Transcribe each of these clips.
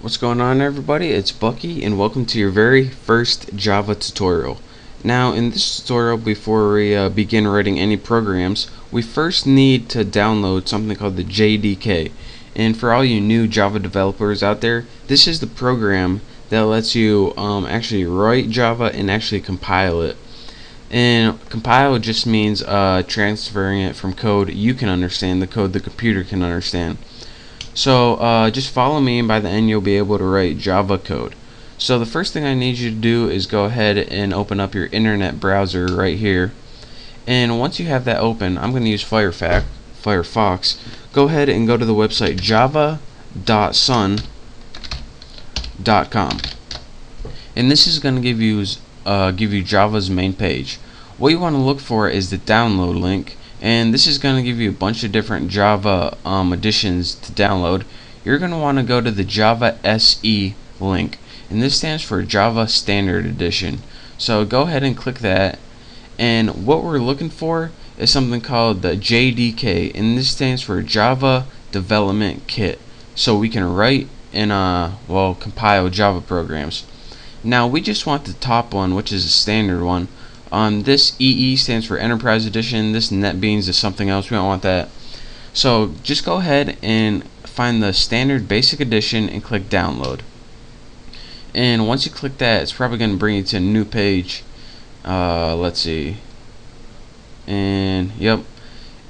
What's going on, everybody? It's Bucky and welcome to your very first Java tutorial. Now in this tutorial, before we begin writing any programs, we first need to download something called the JDK. And for all you new Java developers out there, this is the program that lets you actually write Java and actually compile it. And compile just means transferring it from code you can understand, the code the computer can understand. So just follow me, and by the end you'll be able to write Java code. So the first thing I need you to do is go ahead and open up your internet browser right here. And once you have that open, I'm going to use Firefox. Go ahead and go to the website java.sun.com. And this is going to give you Java's main page. What you want to look for is the download link, and this is going to give you a bunch of different Java editions to download. You're going to want to go to the Java SE link, and this stands for Java Standard Edition. So go ahead and click that, and what we're looking for is something called the JDK, and this stands for Java Development Kit, so we can write and compile Java programs. Now we just want the top one, which is a standard one. This EE stands for Enterprise Edition. This NetBeans is something else. We don't want that. So just go ahead and find the standard basic edition and click download. And once you click that, it's probably going to bring you to a new page. Let's see. And yep.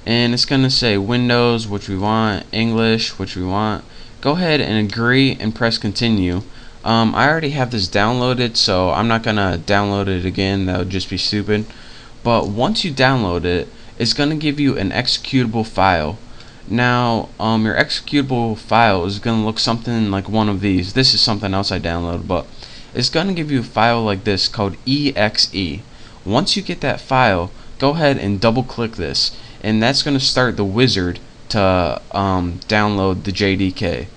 And it's going to say Windows, which we want, English, which we want. Go ahead and agree and press continue. I already have this downloaded, so I'm not gonna download it again. That would just be stupid. But once you download it, it's gonna give you an executable file. Now your executable file is gonna look something like one of these. This is something else I downloaded, but it's gonna give you a file like this called exe. Once you get that file, go ahead and double click this, and that's gonna start the wizard to download the JDK.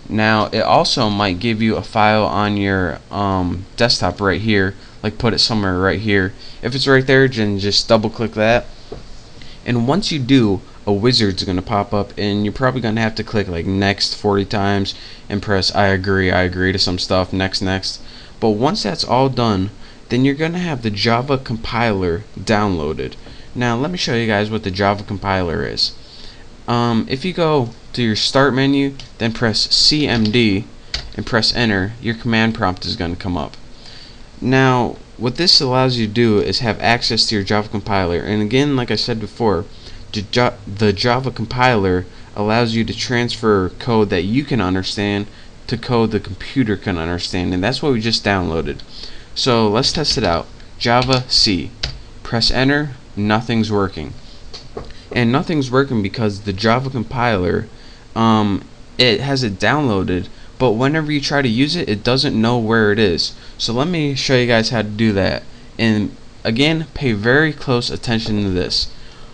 Now it also might give you a file on your desktop right here, like put it somewhere right here. If it's right there, then just double click that, and once you do, a wizard's gonna pop up, and you're probably gonna have to click like next 40 times and press I agree to some stuff, next. But once that's all done, then you're gonna have the Java compiler downloaded. Now let me show you guys what the Java compiler is. If you go to your start menu, then press CMD and press enter, your command prompt is going to come up. Now what this allows you to do is have access to your Java compiler, and again, like I said before, the Java compiler allows you to transfer code that you can understand to code the computer can understand, and that's what we just downloaded. So let's test it out. Java C, press enter, nothing's working. And nothing's working because the Java compiler, it has it downloaded, but whenever you try to use it, it doesn't know where it is. So let me show you guys how to do that. And again, pay very close attention to this.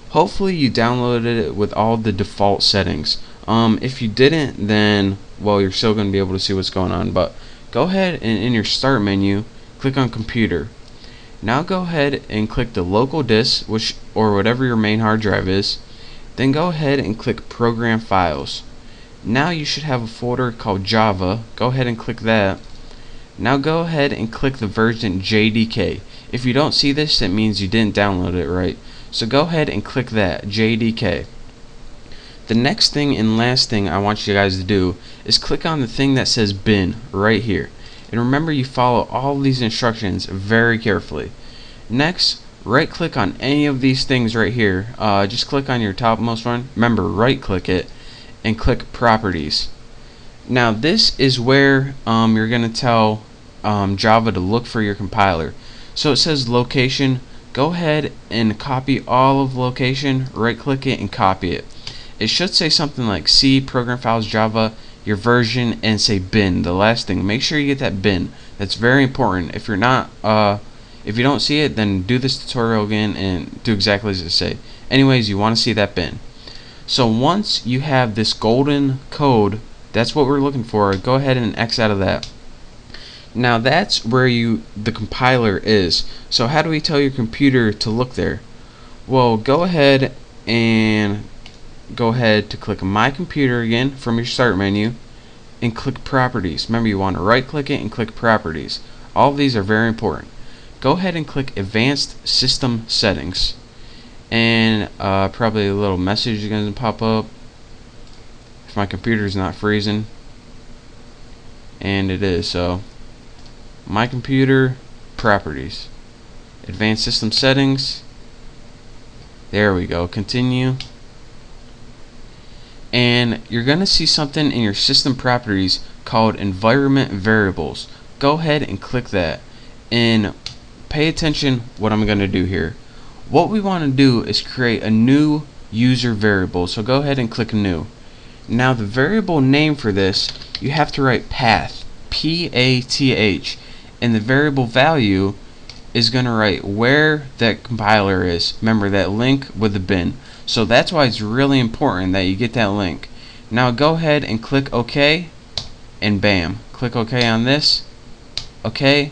Hopefully you downloaded it with all the default settings. If you didn't, then well, you're still going to be able to see what's going on. But go ahead and in your start menu, click on computer. Now go ahead and click the local disk, or whatever your main hard drive is. Then go ahead and click program files. Now you should have a folder called Java. Go ahead and click that. Now go ahead and click the version JDK. If you don't see this, it means you didn't download it right. So go ahead and click that, JDK. The next thing and last thing I want you guys to do is click on the thing that says bin right here. And remember, you follow all these instructions very carefully. Next, right click on any of these things right here. Just click on your topmost one. Remember, right click it and click properties. Now this is where you're going to tell Java to look for your compiler. So it says location. Go ahead and copy all of location, right click it and copy it. It should say something like C program files Java, your version, and say bin. The last thing, make sure you get that bin. That's very important. If you're not if you don't see it, then do this tutorial again and do exactly as it say. Anyways, you want to see that bin. So once you have this golden code, that's what we're looking for. Go ahead and X out of that. Now that's where the compiler is. So how do we tell your computer to look there? Well, go ahead to click My Computer again from your start menu, and click properties. Remember, you want to right click it and click properties. All of these are very important. Go ahead and click advanced system settings, and probably a little message is going to pop up if my computer is not freezing, and it is. So my computer, properties, advanced system settings, there we go, continue, and you're gonna see something in your system properties called environment variables. Go ahead and click that, and pay attention what I'm gonna do here. What we want to do is create a new user variable, so go ahead and click new. Now the variable name for this, you have to write path, P-A-T-H, and the variable value is going to write where that compiler is. Remember that link with the bin. So that's why it's really important that you get that link. Now go ahead and click OK, and bam, click OK on this, OK,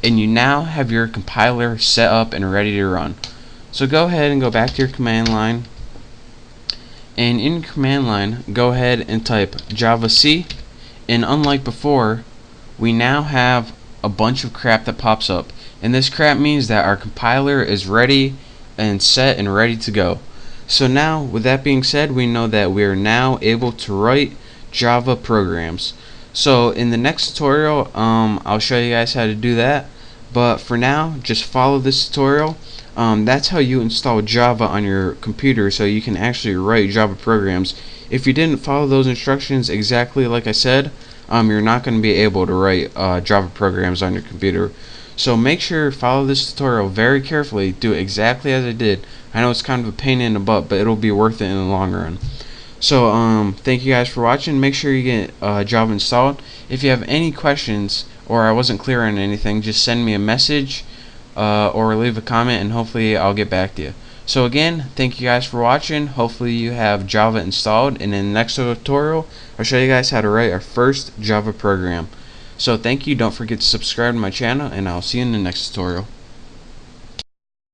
and you now have your compiler set up and ready to run. So go ahead and go back to your command line, and in your command line go ahead and type javac, and unlike before, we now have a bunch of crap that pops up, and this crap means that our compiler is ready and set and ready to go. So now, with that being said, we know that we are now able to write Java programs. So in the next tutorial, I'll show you guys how to do that, but for now, just follow this tutorial. That's how you install Java on your computer, so you can actually write Java programs. If you didn't follow those instructions exactly like I said, you're not going to be able to write Java programs on your computer. So make sure to follow this tutorial very carefully. Do it exactly as I did. I know it's kind of a pain in the butt, but it'll be worth it in the long run. So thank you guys for watching. Make sure you get Java installed. If you have any questions or I wasn't clear on anything, just send me a message or leave a comment, and hopefully I'll get back to you. So again, thank you guys for watching. Hopefully you have Java installed, and in the next tutorial I'll show you guys how to write our first Java program. So thank you, don't forget to subscribe to my channel, and I'll see you in the next tutorial.